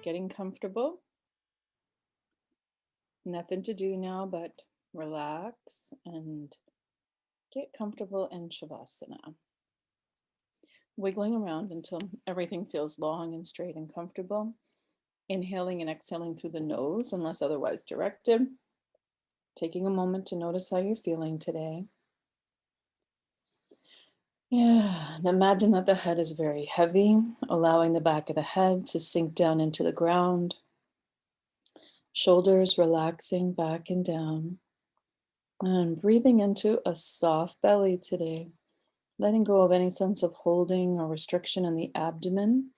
Getting comfortable. Nothing to do now but relax and get comfortable in Shavasana. Wiggling around until everything feels long and straight and comfortable. Inhaling and exhaling through the nose unless otherwise directed. Taking a moment to notice how you're feeling today. Yeah, and imagine that the head is very heavy, allowing the back of the head to sink down into the ground. Shoulders relaxing back and down. And breathing into a soft belly today, letting go of any sense of holding or restriction in the abdomen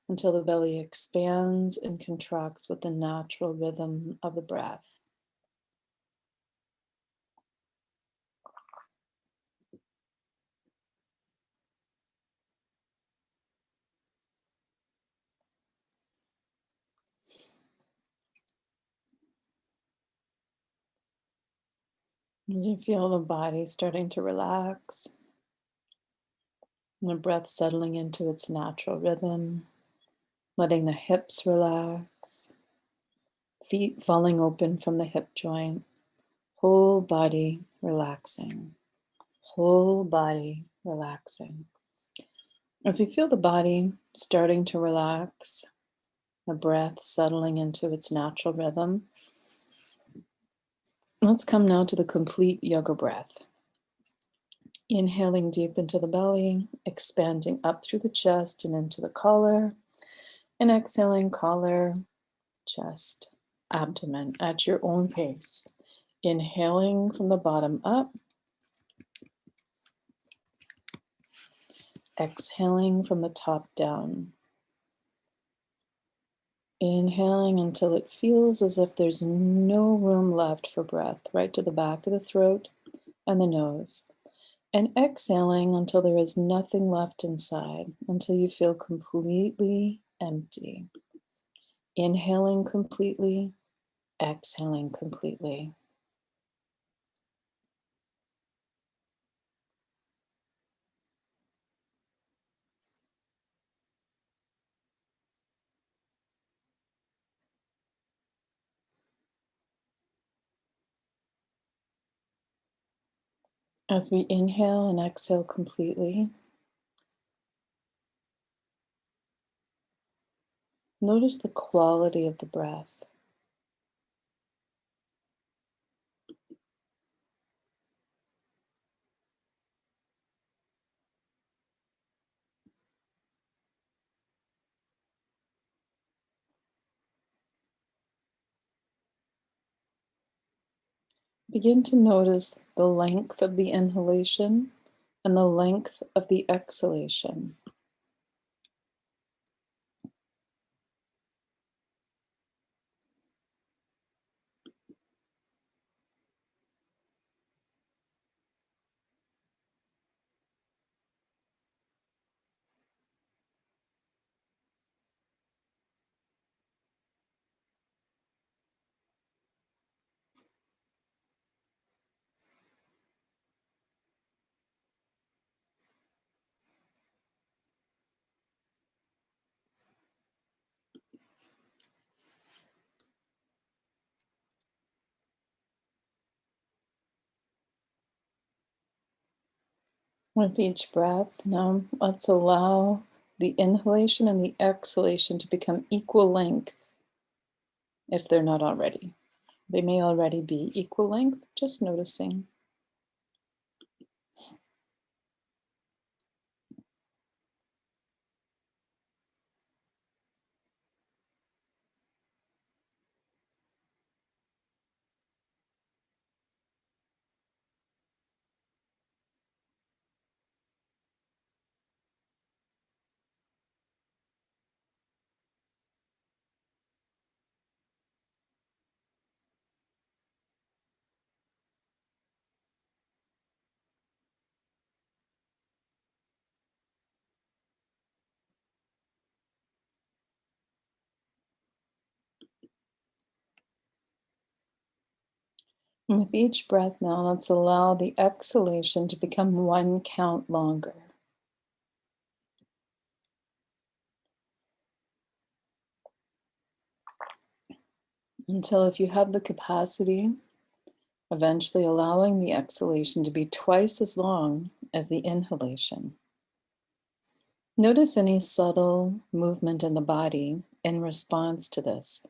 until the belly expands and contracts with the natural rhythm of the breath. As you feel the body starting to relax, and the breath settling into its natural rhythm, letting the hips relax, feet falling open from the hip joint, whole body relaxing, whole body relaxing. As you feel the body starting to relax, the breath settling into its natural rhythm, let's come now to the complete yoga breath. Inhaling deep into the belly, expanding up through the chest and into the collar, and exhaling collar, chest, abdomen at your own pace. Inhaling from the bottom up, exhaling from the top down. Inhaling until it feels as if there's no room left for breath, right to the back of the throat and the nose. And exhaling until there is nothing left inside, until you feel completely empty. Inhaling completely, exhaling completely. As we inhale and exhale completely, notice the quality of the breath. Begin to notice the length of the inhalation and the length of the exhalation. With each breath, now let's allow the inhalation and the exhalation to become equal length if they're not already. They may already be equal length, just noticing. And with each breath now, let's allow the exhalation to become one count longer. until, if you have the capacity, eventually allowing the exhalation to be twice as long as the inhalation. Notice any subtle movement in the body in response to this.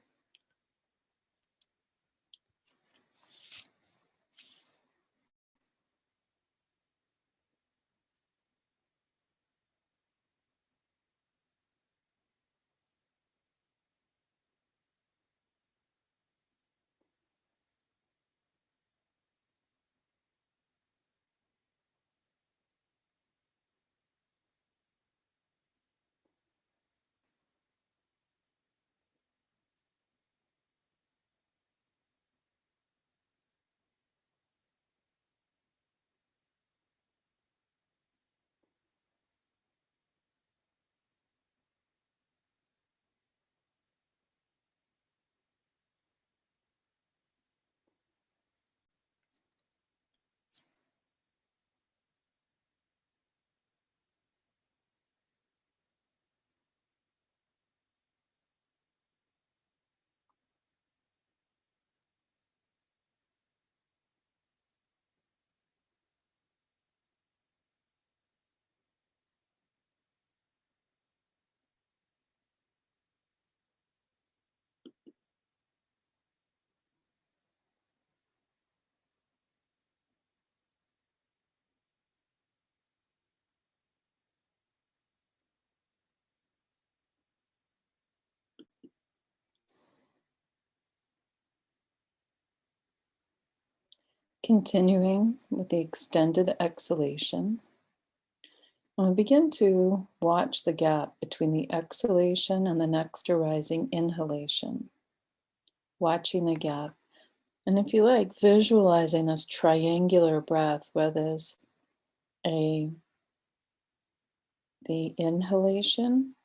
Continuing with the extended exhalation, and we begin to watch the gap between the exhalation and the next arising inhalation. Watching the gap. And if you like, visualizing this triangular breath where there's a the inhalation,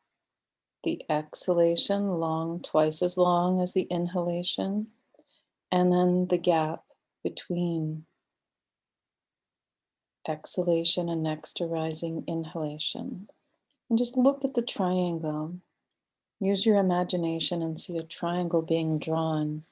the exhalation, long, twice as long as the inhalation, and then the gap between exhalation and next arising inhalation. And just look at the triangle. Use your imagination and see a triangle being drawn.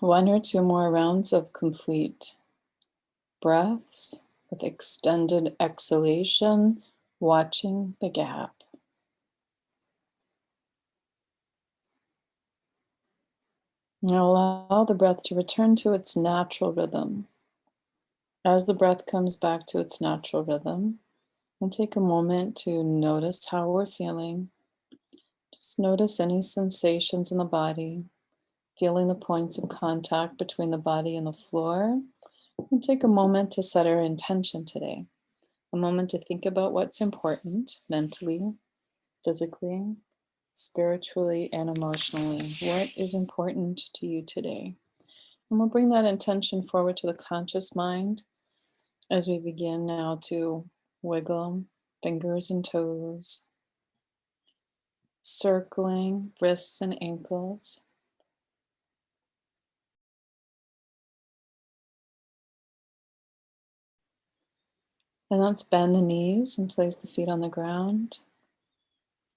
One or two more rounds of complete breaths with extended exhalation, watching the gap. Now allow the breath to return to its natural rhythm. As the breath comes back to its natural rhythm, and take a moment to notice how we're feeling. Just notice any sensations in the body, feeling the points of contact between the body and the floor, We'll take a moment to set our intention today, a moment to think about what's important mentally, physically, spiritually, and emotionally. What is important to you today? And we'll bring that intention forward to the conscious mind as we begin now to wiggle fingers and toes, circling wrists and ankles. And let's bend the knees and place the feet on the ground.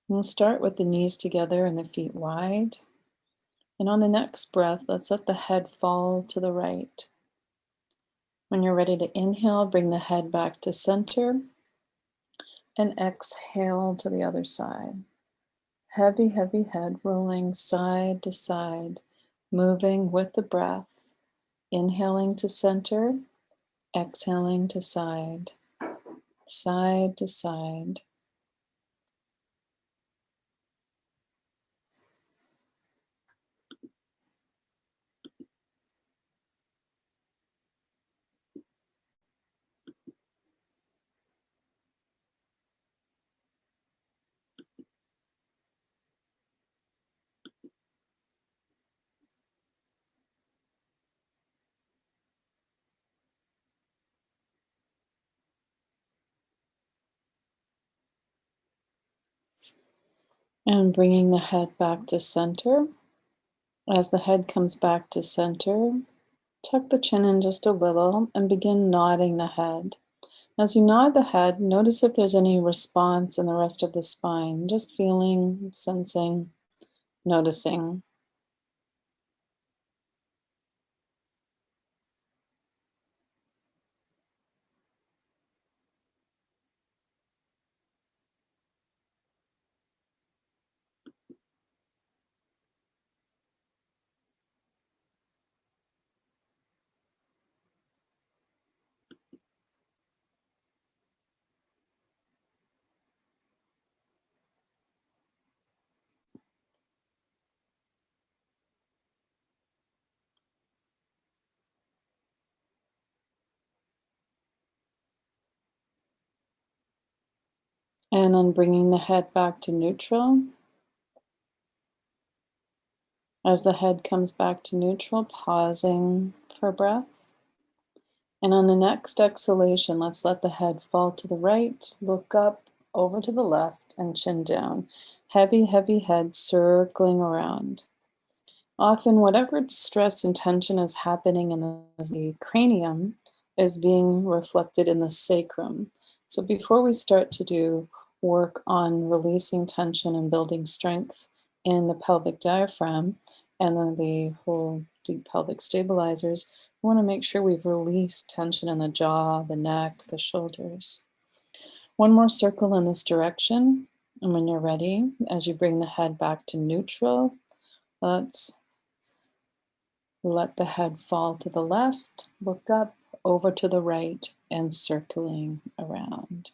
And we'll start with the knees together and the feet wide. And on the next breath, let's let the head fall to the right. When you're ready to inhale, bring the head back to center and exhale to the other side. Heavy, heavy head rolling side to side, moving with the breath. Inhaling to center, exhaling to side, side to side. And bringing the head back to center. As the head comes back to center, tuck the chin in just a little and begin nodding the head. As you nod the head, notice if there's any response in the rest of the spine, just feeling, sensing, noticing. And then bringing the head back to neutral. As the head comes back to neutral, pausing for breath. And on the next exhalation, let's let the head fall to the right, look up, over to the left, and chin down. Heavy, heavy head circling around. Often, whatever stress and tension is happening in the cranium is being reflected in the sacrum. So, before we start to do work on releasing tension and building strength in the pelvic diaphragm and then the whole deep pelvic stabilizers, we want to make sure we've released tension in the jaw, the neck, the shoulders. One more circle in this direction. And when you're ready, as you bring the head back to neutral, let's let the head fall to the left, look up, over to the right, and circling around.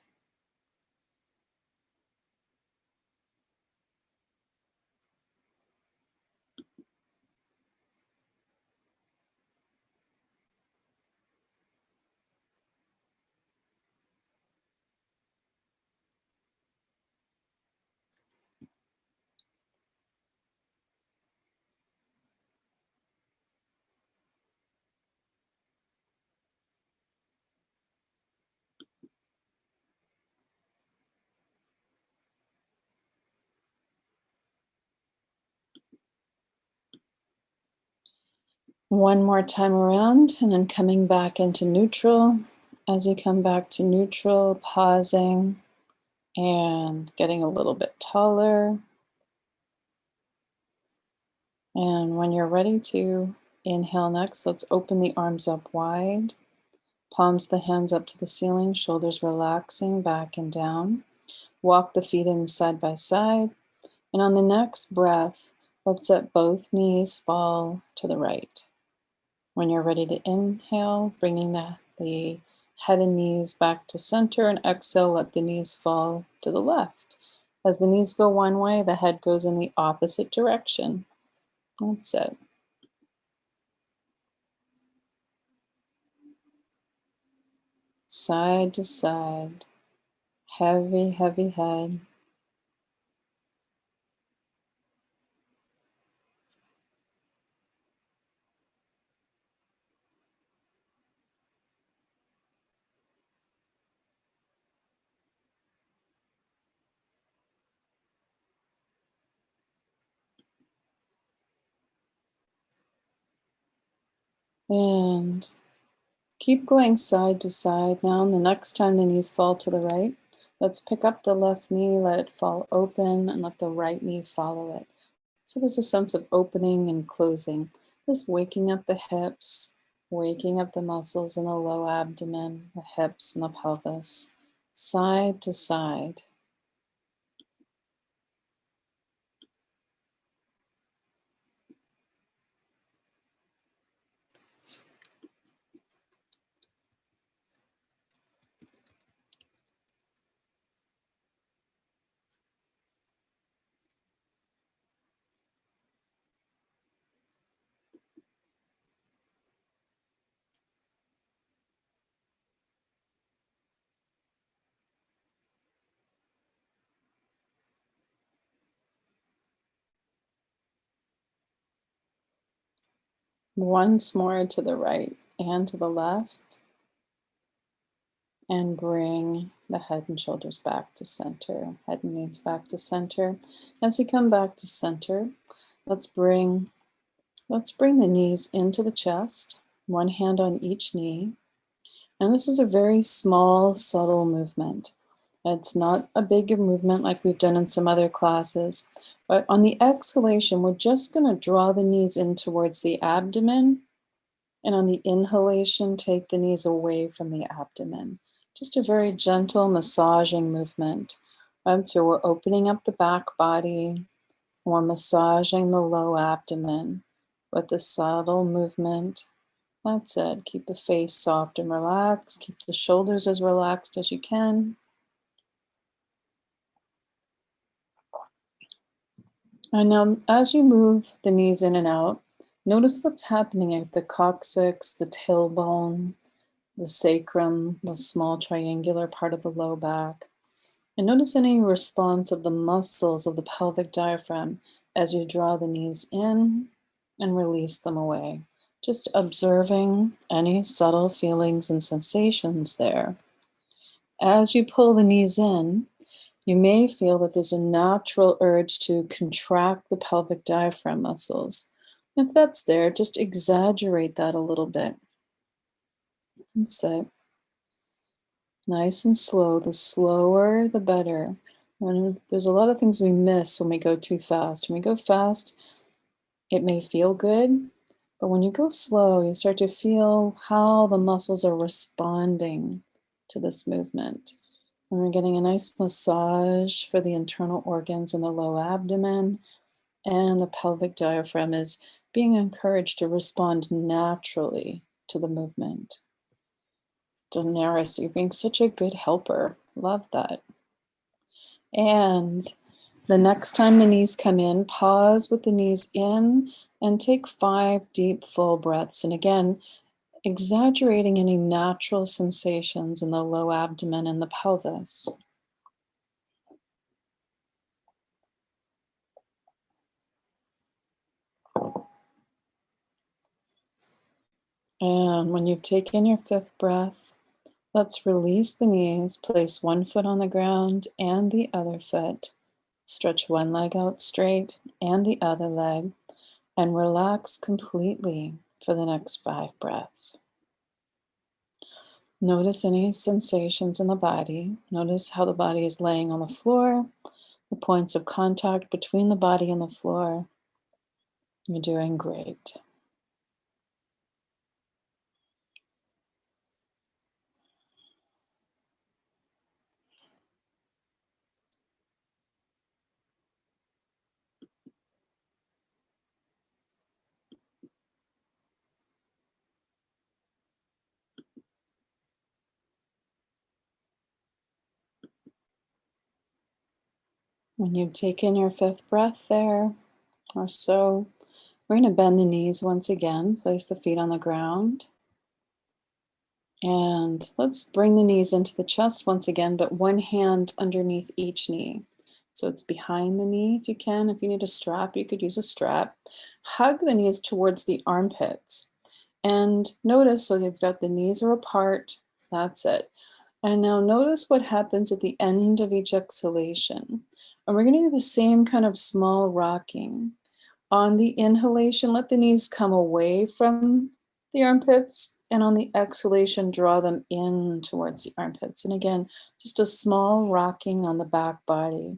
One more time around, and then coming back into neutral. As you come back to neutral, pausing and getting a little bit taller. And when you're ready to inhale next, let's open the arms up wide. Palms the hands up to the ceiling, shoulders relaxing back and down. Walk the feet in side by side. And on the next breath, let's let both knees fall to the right. When you're ready to inhale, bringing the head and knees back to center, and exhale, let the knees fall to the left. As the knees go one way, the head goes in the opposite direction. That's it. side to side, heavy, heavy head. And keep going side to side now. And the next time the knees fall to the right, let's pick up the left knee, let it fall open, and let the right knee follow it. So there's a sense of opening and closing, just waking up the hips, waking up the muscles in the low abdomen, the hips, and the pelvis, side to side. Once more to the right and to the left, and bring the head and shoulders back to center, head and knees back to center. As you come back to center, let's bring the knees into the chest, one hand on each knee. And this is a very small, subtle movement. It's not a big movement like we've done in some other classes, but on the exhalation, we're just going to draw the knees in towards the abdomen. And on the inhalation, take the knees away from the abdomen. Just a very gentle massaging movement. So we're opening up the back body, we're massaging the low abdomen with the subtle movement. That's it. Keep the face soft and relaxed. Keep the shoulders as relaxed as you can. And now, as you move the knees in and out, notice what's happening at the coccyx, the tailbone, the sacrum, the small triangular part of the low back. And notice any response of the muscles of the pelvic diaphragm as you draw the knees in and release them away. Just observing any subtle feelings and sensations there. As you pull the knees in, you may feel that there's a natural urge to contract the pelvic diaphragm muscles. If that's there, just exaggerate that a little bit. That's it. Nice and slow. The slower, the better. And there's a lot of things we miss when we go too fast. When we go fast, it may feel good, but when you go slow, you start to feel how the muscles are responding to this movement. And we're getting a nice massage for the internal organs in the low abdomen, and the pelvic diaphragm is being encouraged to respond naturally to the movement. Daenerys, you're being such a good helper. Love that. And the next time the knees come in, pause with the knees in and take 5 deep, full breaths. And again, exaggerating any natural sensations in the low abdomen and the pelvis. And when you've taken your 5th breath, let's release the knees, place one foot on the ground and the other foot. Stretch one leg out straight and the other leg, and relax completely for the next 5 breaths. Notice any sensations in the body. Notice how the body is laying on the floor, the points of contact between the body and the floor. You're doing great. When you've taken your 5th breath there, or so, we're going to bend the knees once again, place the feet on the ground, And let's bring the knees into the chest once again, but one hand underneath each knee. So it's behind the knee if you can. If you need a strap, you could use a strap. Hug the knees towards the armpits. And notice, so you've got the knees are apart. That's it. And now notice what happens at the end of each exhalation. And we're going to do the same kind of small rocking. On the inhalation, let the knees come away from the armpits, and on the exhalation, draw them in towards the armpits. And again, just a small rocking on the back body.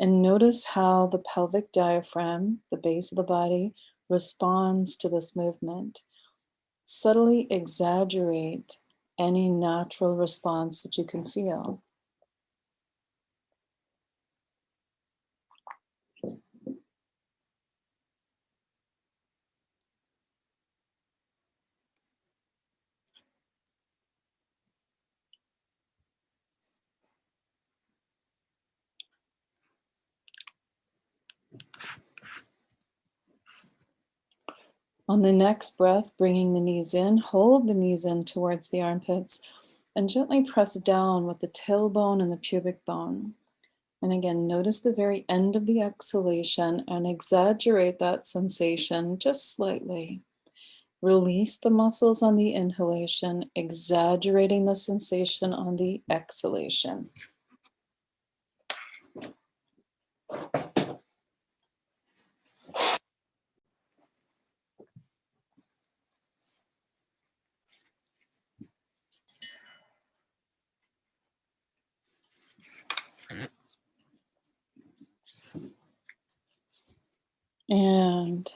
And notice how the pelvic diaphragm, the base of the body, responds to this movement. Subtly exaggerate any natural response that you can feel. On the next breath, bringing the knees in, hold the knees in towards the armpits and gently press down with the tailbone and the pubic bone. And again, notice the very end of the exhalation and exaggerate that sensation just slightly. Release the muscles on the inhalation, exaggerating the sensation on the exhalation. And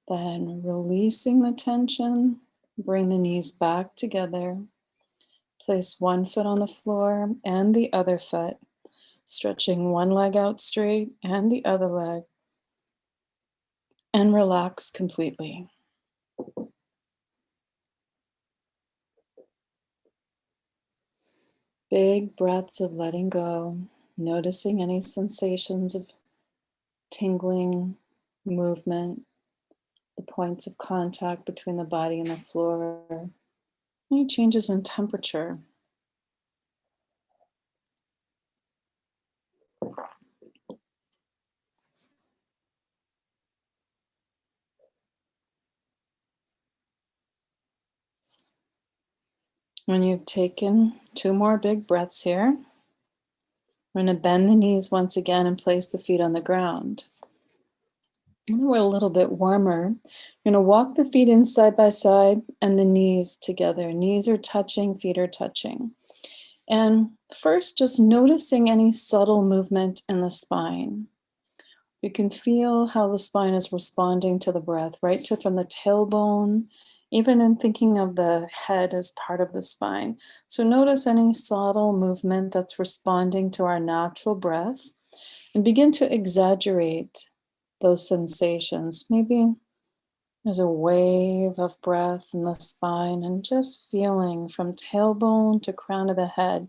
then releasing the tension, bring the knees back together. Place one foot on the floor and the other foot, stretching one leg out straight and the other leg, and relax completely. Big breaths of letting go, noticing any sensations of tingling, movement, the points of contact between the body and the floor, any changes in temperature. When you've taken 2 more big breaths here, we're going to bend the knees once again and place the feet on the ground. And then we're a little bit warmer. You're going to walk the feet in side by side and the knees together. Knees are touching, feet are touching. And first, just noticing any subtle movement in the spine. You can feel how the spine is responding to the breath, right to from the tailbone, even in thinking of the head as part of the spine. So notice any subtle movement that's responding to our natural breath and begin to exaggerate those sensations. Maybe there's a wave of breath in the spine and just feeling from tailbone to crown of the head,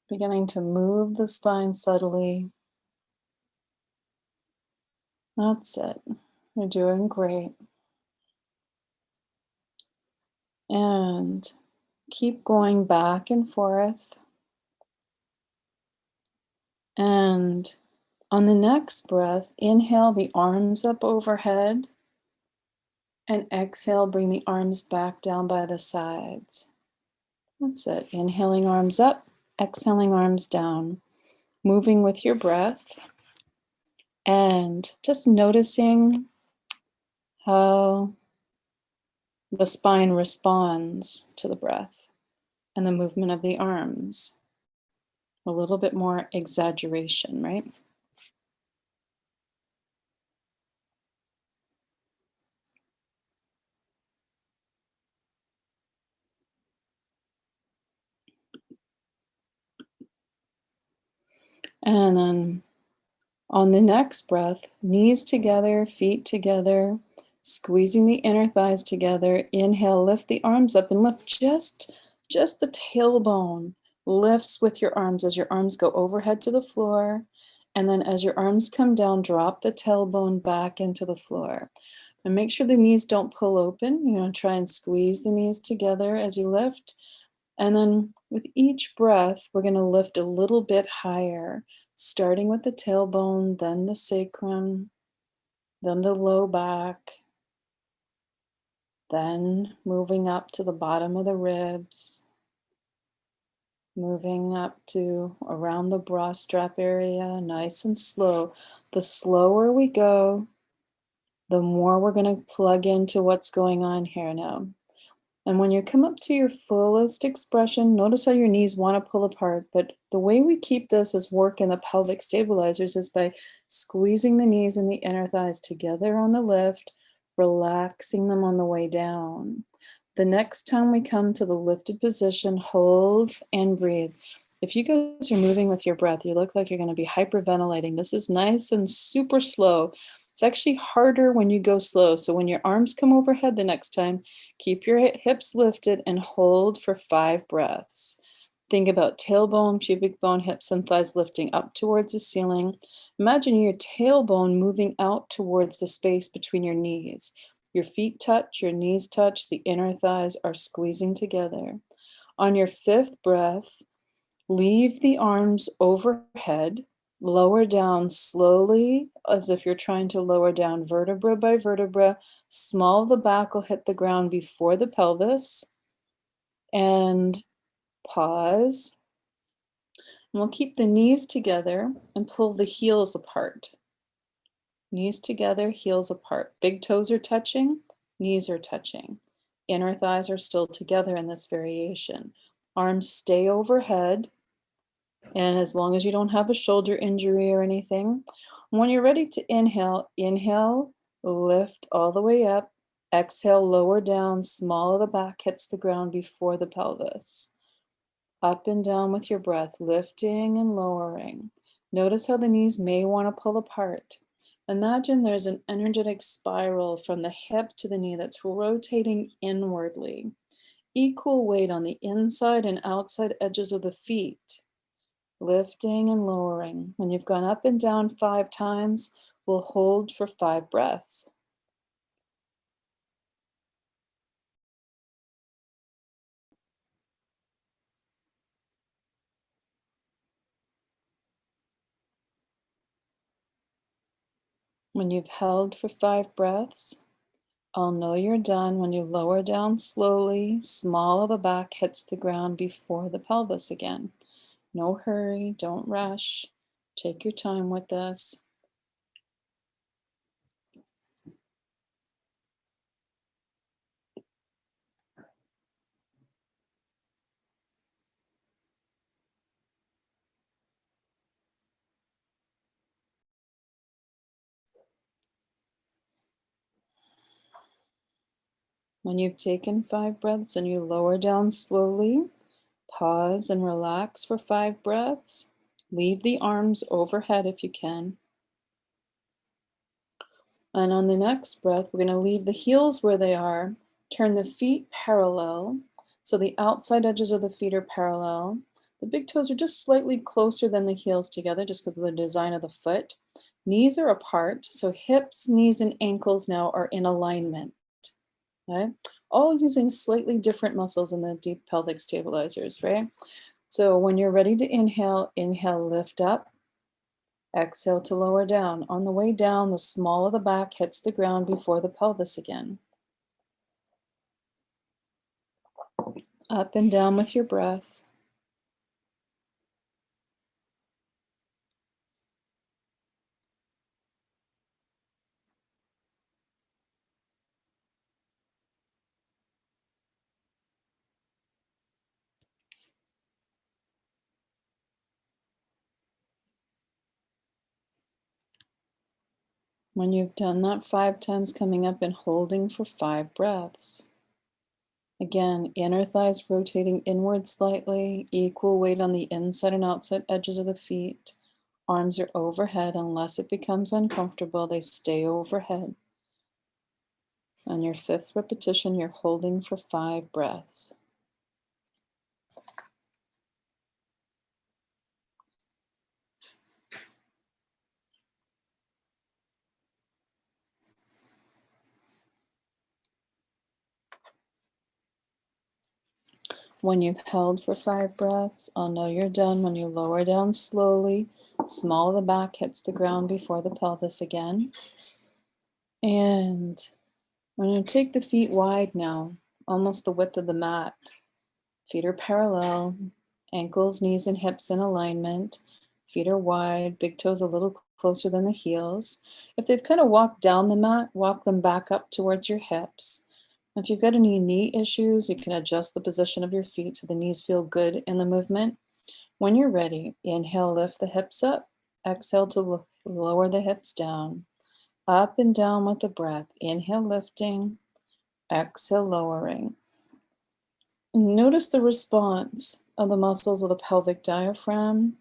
beginning to move the spine subtly. That's it. You're doing great. And keep going back and forth. And on the next breath, inhale the arms up overhead. And exhale, bring the arms back down by the sides. That's it. Inhaling arms up, exhaling arms down. Moving with your breath. And just noticing how the spine responds to the breath and the movement of the arms. A little bit more exaggeration, right? And then on the next breath, knees together, feet together, squeezing the inner thighs together. Inhale, lift the arms up and lift just the tailbone lifts with your arms as your arms go overhead to the floor. And then as your arms come down, drop the tailbone back into the floor. And make sure the knees don't pull open. You're going to try and squeeze the knees together as you lift. And then with each breath, we're going to lift a little bit higher, starting with the tailbone, then the sacrum, then the low back, then moving up to the bottom of the ribs, moving up to around the bra strap area, nice and slow. The slower we go, the more we're going to plug into what's going on here now. And when you come up to your fullest expression, notice how your knees want to pull apart. But the way we keep this as work in the pelvic stabilizers is by squeezing the knees and the inner thighs together on the lift, relaxing them on the way down. The next time we come to the lifted position, hold and breathe. If you guys are moving with your breath, you look like you're going to be hyperventilating. This is nice and super slow. It's actually harder when you go slow. So when your arms come overhead the next time, keep your hips lifted and hold for 5 breaths. Think about tailbone, pubic bone, hips, and thighs lifting up towards the ceiling. Imagine your tailbone moving out towards the space between your knees. Your feet touch, your knees touch, the inner thighs are squeezing together. On your 5th breath, leave the arms overhead, lower down slowly as if you're trying to lower down vertebra by vertebra. Small of the back will hit the ground before the pelvis. And pause. And we'll keep the knees together and pull the heels apart. Knees together, heels apart. Big toes are touching, knees are touching. Inner thighs are still together in this variation. Arms stay overhead. And as long as you don't have a shoulder injury or anything, when you're ready to inhale, inhale, lift all the way up. Exhale, lower down, small of the back hits the ground before the pelvis. Up and down with your breath, lifting and lowering. Notice how the knees may want to pull apart. Imagine there's an energetic spiral from the hip to the knee that's rotating inwardly. Equal weight on the inside and outside edges of the feet. Lifting and lowering. When you've gone up and down 5 times, we'll hold for 5 breaths. When you've held for 5 breaths, I'll know you're done when you lower down slowly, small of the back hits the ground before the pelvis again. No hurry, don't rush. Take your time with this. When you've taken 5 breaths and you lower down slowly, pause and relax for 5 breaths. Leave the arms overhead if you can. And on the next breath, we're going to leave the heels where they are, turn the feet parallel. So the outside edges of the feet are parallel. The big toes are just slightly closer than the heels together just because of the design of the foot. Knees are apart, so hips, knees, and ankles now are in alignment. Okay? All using slightly different muscles in the deep pelvic stabilizers, right? So when you're ready to inhale, inhale, lift up. Exhale to lower down. On the way down, the small of the back hits the ground before the pelvis again. Up and down with your breath. When you've done that 5 times, coming up and holding for 5 breaths. Again, inner thighs rotating inward slightly, equal weight on the inside and outside edges of the feet. Arms are overhead unless it becomes uncomfortable, they stay overhead. On your 5th repetition, you're holding for 5 breaths. When you've held for 5 breaths, I'll know you're done when you lower down slowly. Small of the back hits the ground before the pelvis again. And we're going to take the feet wide now, almost the width of the mat. Feet are parallel, ankles, knees, and hips in alignment. Feet are wide, big toes a little closer than the heels. If they've kind of walked down the mat, walk them back up towards your hips. If you've got any knee issues, you can adjust the position of your feet so the knees feel good in the movement. When you're ready, inhale, lift the hips up. Exhale to lower the hips down. Up and down with the breath. Inhale, lifting. Exhale, lowering. Notice the response of the muscles of the pelvic diaphragm.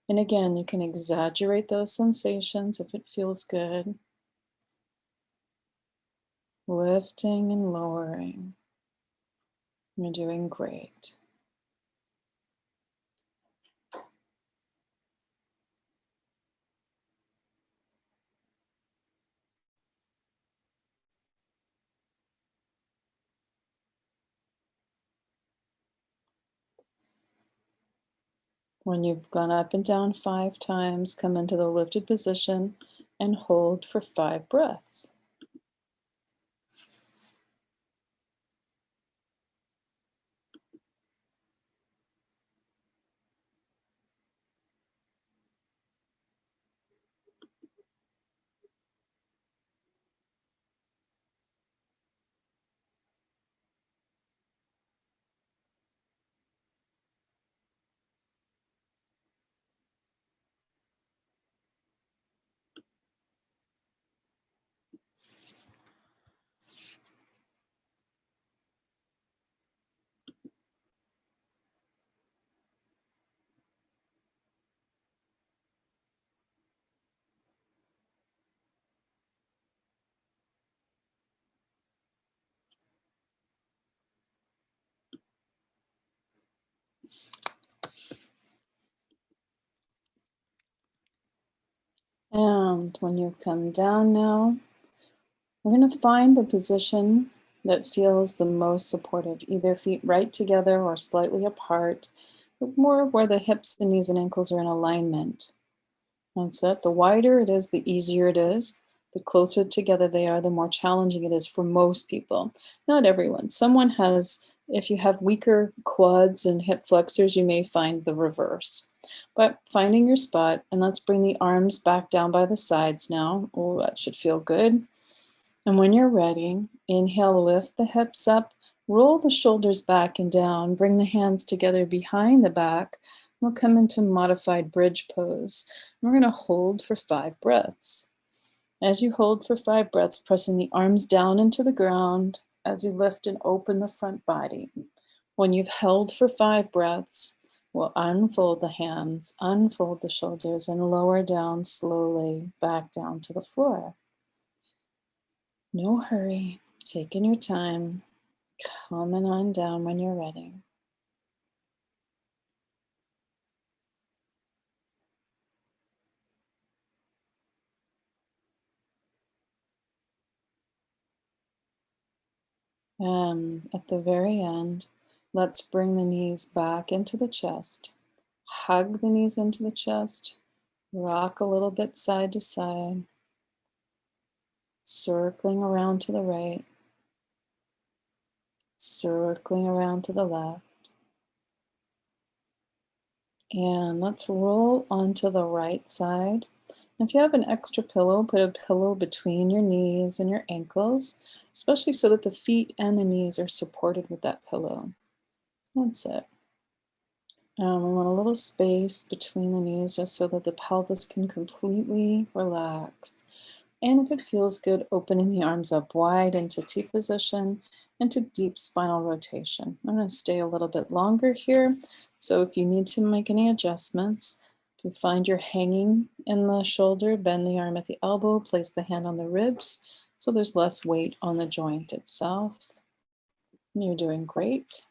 And again, you can exaggerate those sensations if it feels good. Lifting and lowering. You're doing great. When you've gone up and down 5 times, come into the lifted position and hold for 5 breaths. And when you come down now, we're going to find the position that feels the most supportive, either feet right together or slightly apart, but more where the hips and knees and ankles are in alignment. That's it. The wider it is, the easier it is. The closer together they are, the more challenging it is for most people. Not everyone. Someone has, if you have weaker quads and hip flexors, you may find the reverse. But finding your spot, and let's bring the arms back down by the sides now. Oh, that should feel good. And when you're ready, inhale, lift the hips up, roll the shoulders back and down, bring the hands together behind the back. We'll come into modified bridge pose. We're going to hold for 5 breaths. As you hold for 5 breaths, pressing the arms down into the ground as you lift and open the front body. When you've held for 5 breaths, we'll unfold the hands, unfold the shoulders, and lower down slowly back down to the floor. No hurry, taking your time, coming on down when you're ready. At the very end, let's bring the knees back into the chest. Hug the knees into the chest. Rock a little bit side to side. Circling around to the right. Circling around to the left. And let's roll onto the right side. If you have an extra pillow, put a pillow between your knees and your ankles, especially so that the feet and the knees are supported with that pillow. That's it. We want a little space between the knees just so that the pelvis can completely relax. And if it feels good, opening the arms up wide into T position, into deep spinal rotation. I'm going to stay a little bit longer here. So if you need to make any adjustments, if you find you're hanging in the shoulder, bend the arm at the elbow, place the hand on the ribs so there's less weight on the joint itself. You're doing great.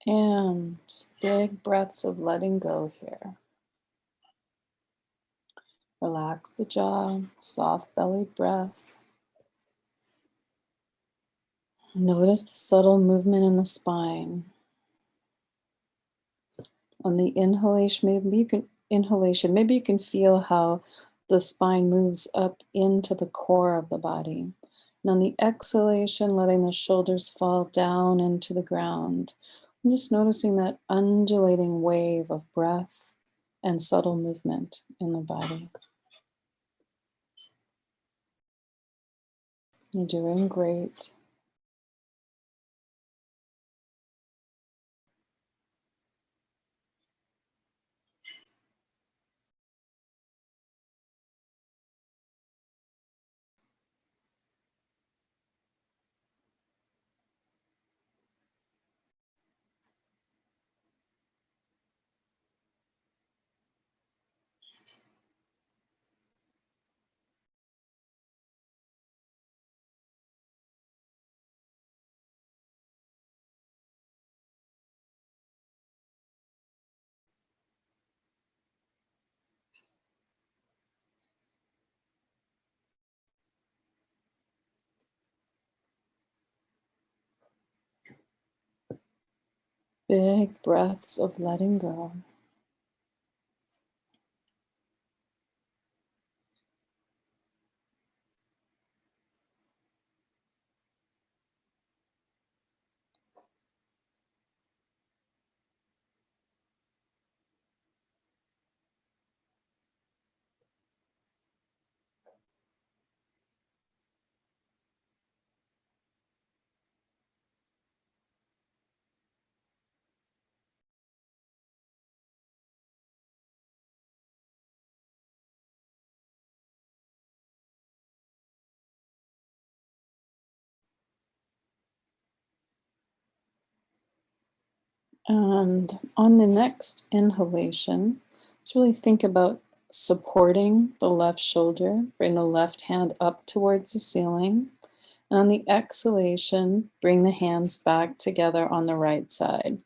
And big breaths of letting go here. Relax the jaw, soft bellied breath. Notice the subtle movement in the spine. On the maybe you can feel how the spine moves up into the core of the body. And on the exhalation, letting the shoulders fall down into the ground. I'm just noticing that undulating wave of breath and subtle movement in the body. You're doing great. Big breaths of letting go. And on the next inhalation, let's really think about supporting the left shoulder. Bring the left hand up towards the ceiling. And on the exhalation, bring the hands back together on the right side.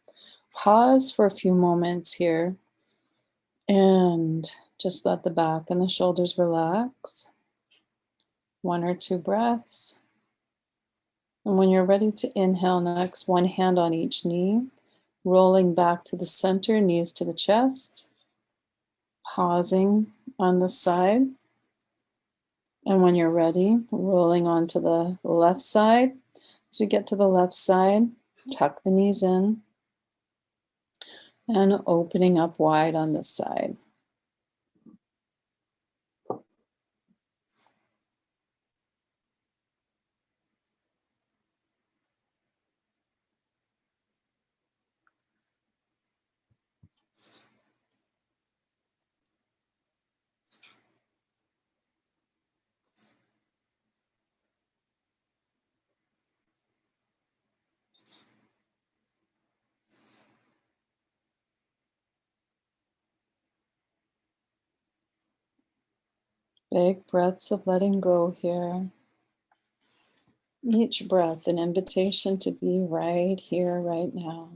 Pause for a few moments here and just let the back and the shoulders relax. 1 or 2 breaths. And when you're ready to inhale next, one hand on each knee, rolling back to the center, knees to the chest, pausing on the side. And when you're ready, rolling onto the left side. As we get to the left side, tuck the knees in and opening up wide on this side. Big breaths of letting go here. Each breath an invitation to be right here, right now.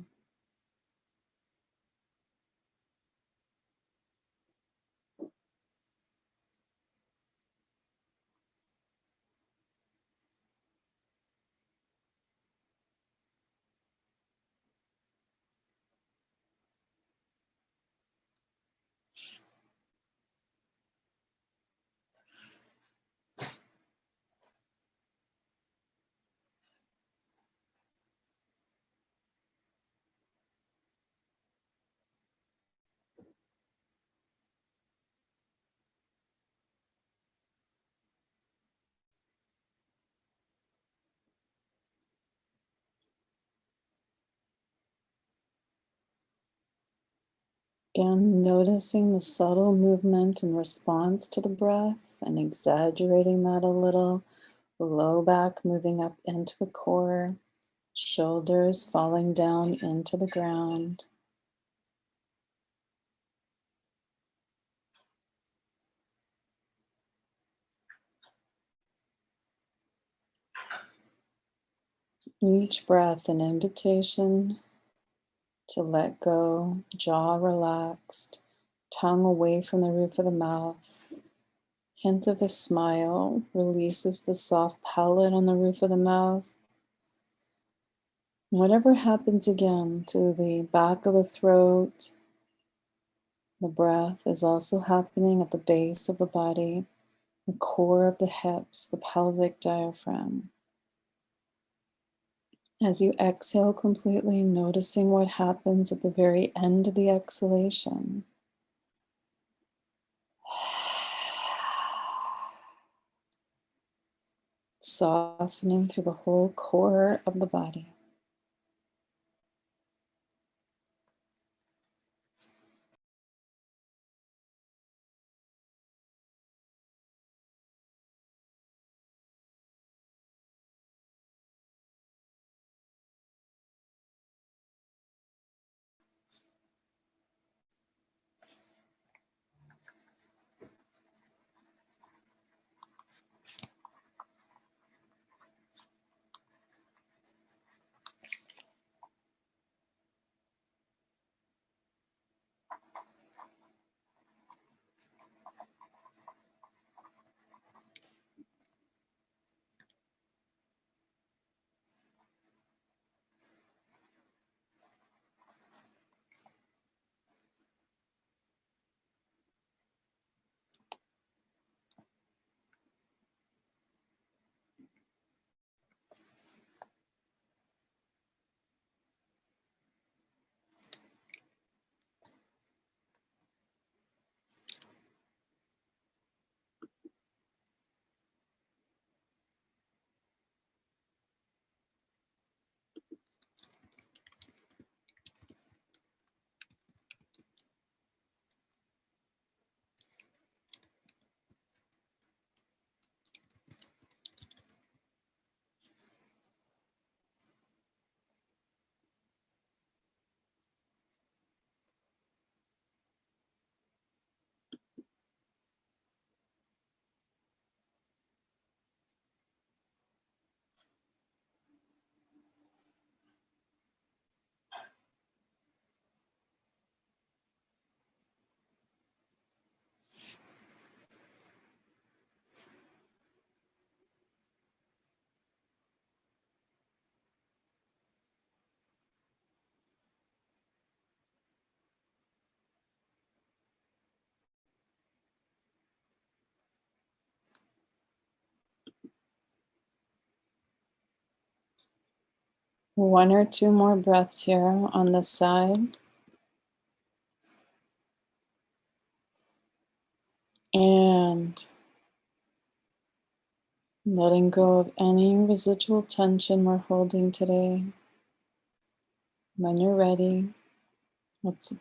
Again, noticing the subtle movement in response to the breath and exaggerating that a little. Low back moving up into the core, shoulders falling down into the ground. Each breath an invitation to let go, jaw relaxed, tongue away from the roof of the mouth. Hint of a smile releases the soft palate on the roof of the mouth. Whatever happens again to the back of the throat, the breath is also happening at the base of the body, the core of the hips, the pelvic diaphragm. As you exhale completely, noticing what happens at the very end of the exhalation. Softening through the whole core of the body. One or two more breaths here on this side. And letting go of any residual tension we're holding today. When you're ready, let's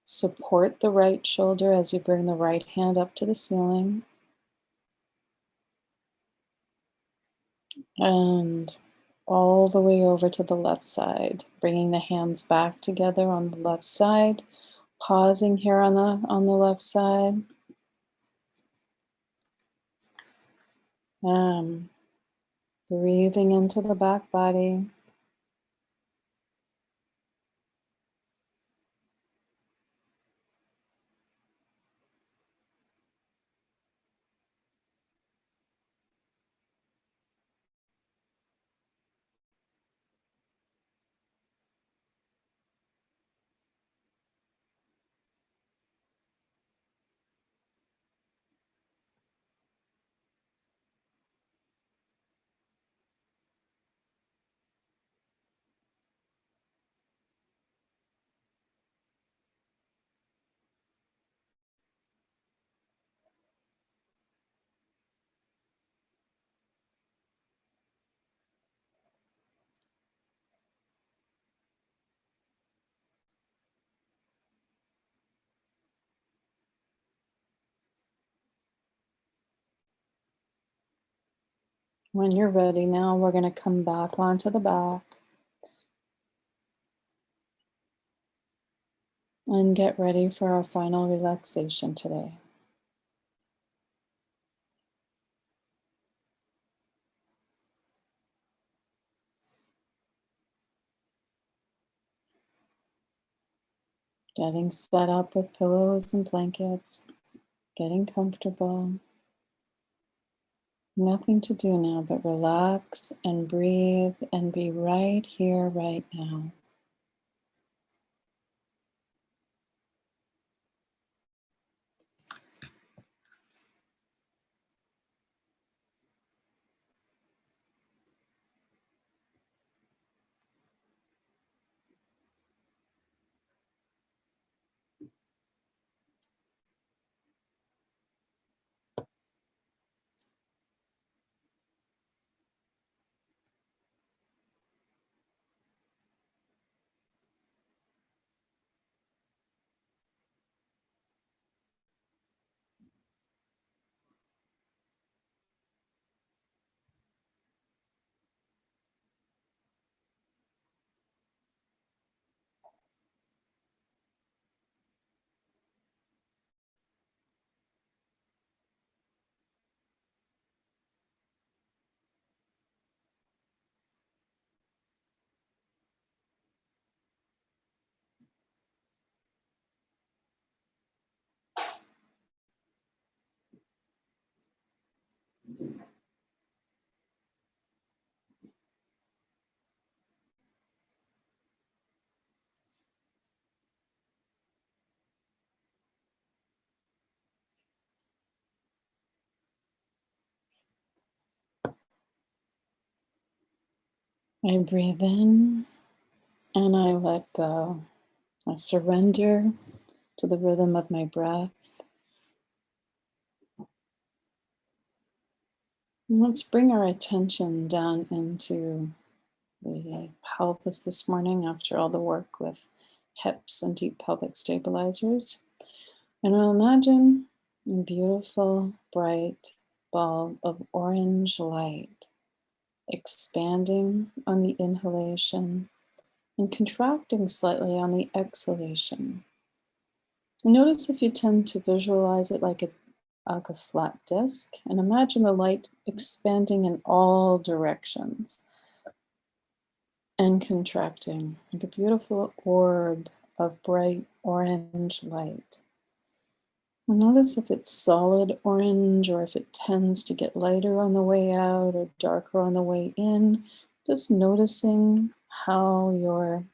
support the right shoulder as you bring the right hand up to the ceiling. And all the way over to the left side, bringing the hands back together on the left side, pausing here on the left side. Breathing into the back body. When you're ready now, we're going to come back onto the back and get ready for our final relaxation today. Getting set up with pillows and blankets, getting comfortable. Nothing to do now but relax and breathe and be right here, right now. I breathe in and I let go. I surrender to the rhythm of my breath. Let's bring our attention down into the pelvis this morning after all the work with hips and deep pelvic stabilizers. And I'll imagine a beautiful, bright ball of orange light expanding on the inhalation and contracting slightly on the exhalation. Notice if you tend to visualize it like a flat disc, and imagine the light expanding in all directions and contracting like a beautiful orb of bright orange light. And notice if it's solid orange or if it tends to get lighter on the way out or darker on the way in. Just noticing how your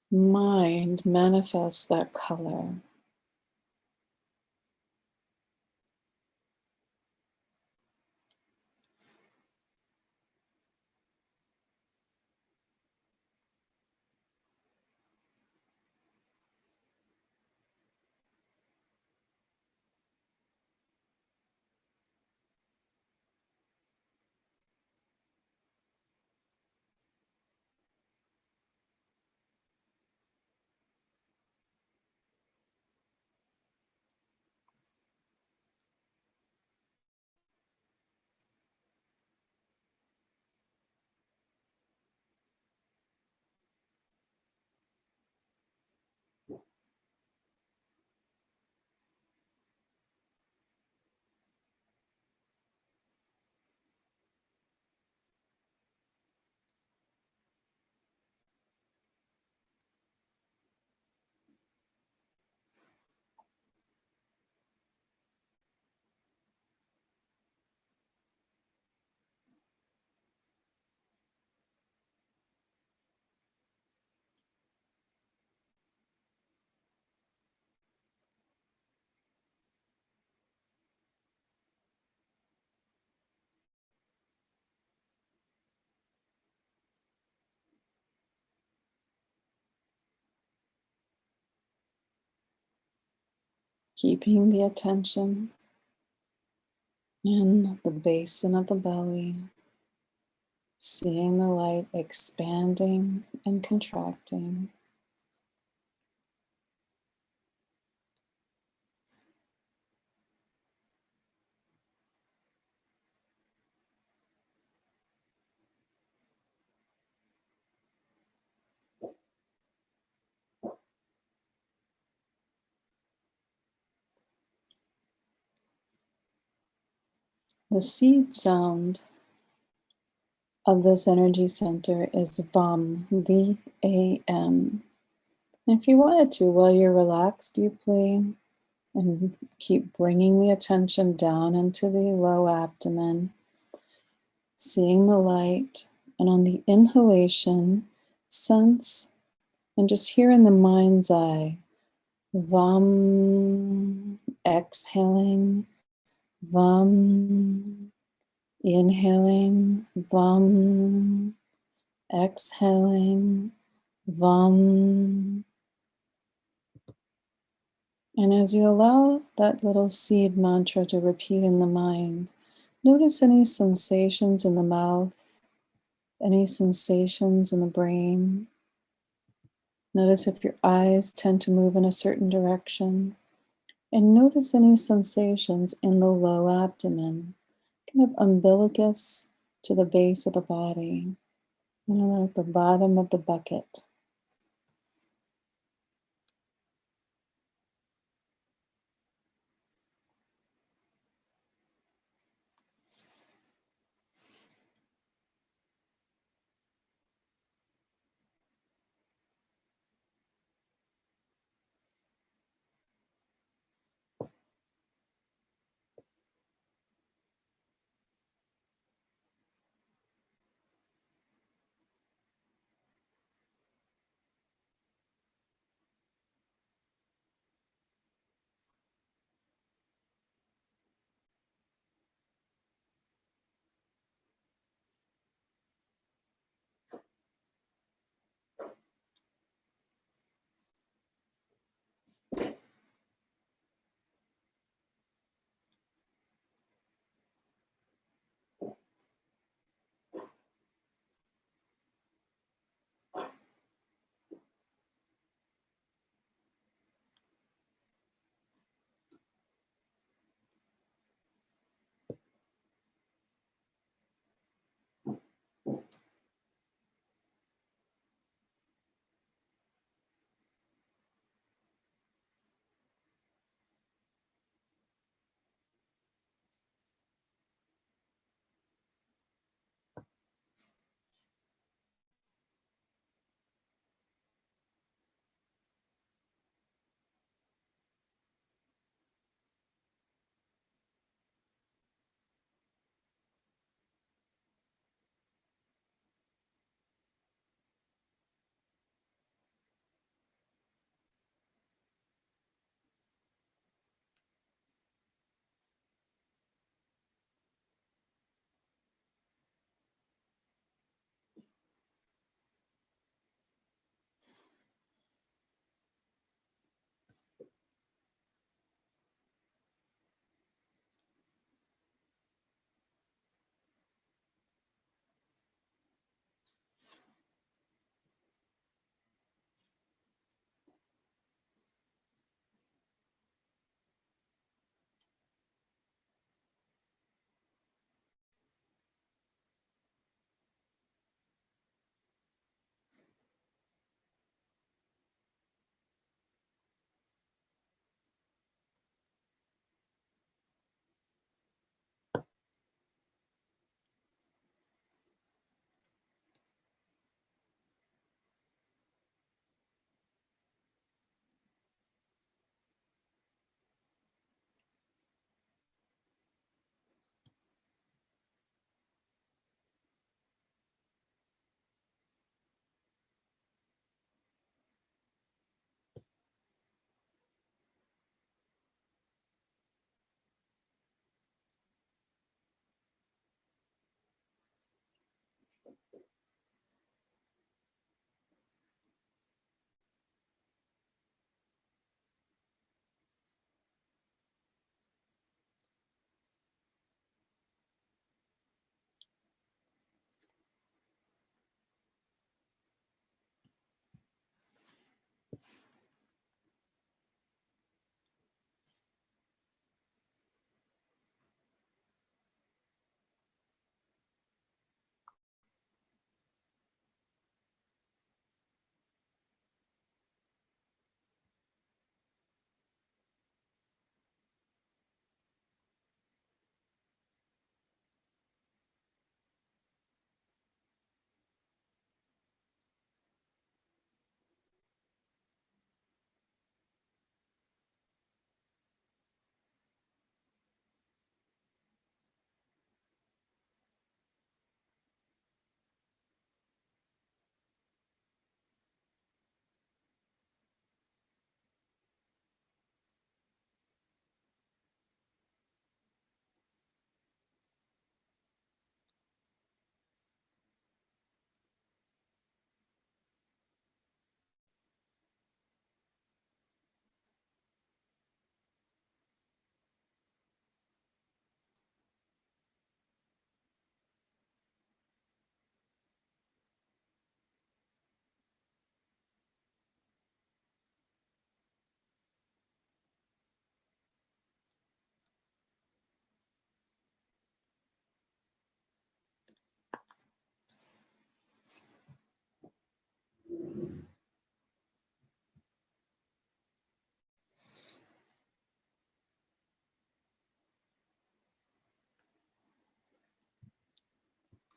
mind manifests that color. Keeping the attention in the basin of the belly, seeing the light expanding and contracting. The seed sound of this energy center is VAM, V-A-M. If you wanted to, while you're relaxed deeply, and keep bringing the attention down into the low abdomen, seeing the light, and on the inhalation, sense and just hear in the mind's eye, Vam, exhaling, Vam, inhaling, Vam, exhaling, Vam. And as you allow that little seed mantra to repeat in the mind, notice any sensations in the mouth, any sensations in the brain. Notice if your eyes tend to move in a certain direction. And notice any sensations in the low abdomen, kind of umbilicus to the base of the body, at the bottom of the bucket.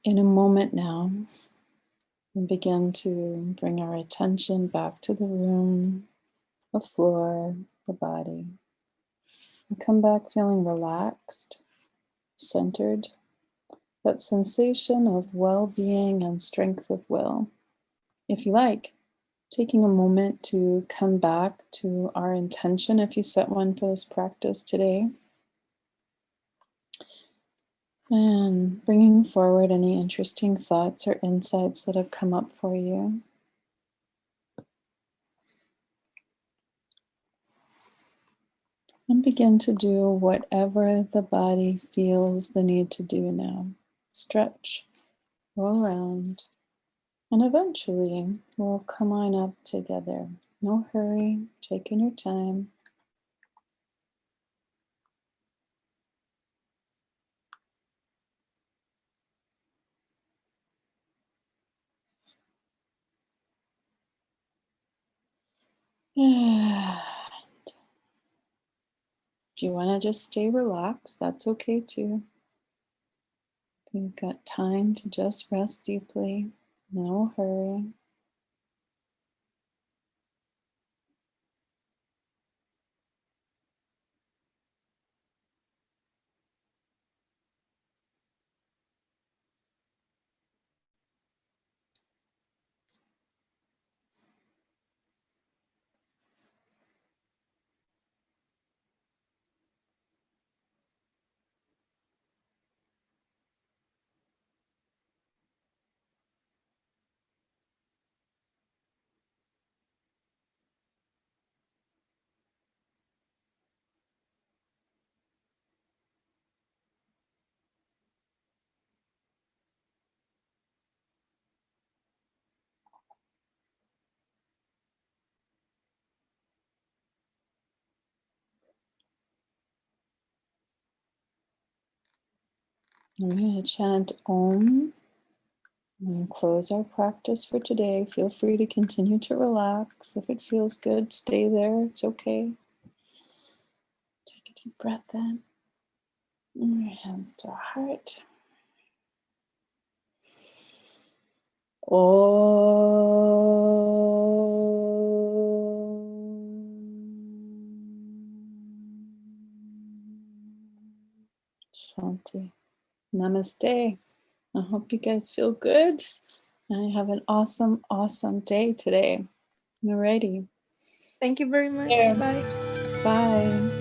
In a moment now, we begin to bring our attention back to the room, the floor, the body. We come back feeling relaxed, centered, that sensation of well-being and strength of will. If you like, taking a moment to come back to our intention, if you set one for this practice today, and bringing forward any interesting thoughts or insights that have come up for you. And begin to do whatever the body feels the need to do now. Stretch, roll around, and eventually we'll come on up together. No hurry, taking your time. If you want to just stay relaxed, that's okay too. If you've got time to just rest deeply, no hurry. I'm going to chant Om and close our practice for today. Feel free to continue to relax. If it feels good, stay there. It's okay. Take a deep breath in. Bring your hands to our heart. Shanti. Namaste. I hope you guys feel good and have an awesome, awesome day today. Alrighty. Thank you very much. Yeah. Bye. Bye.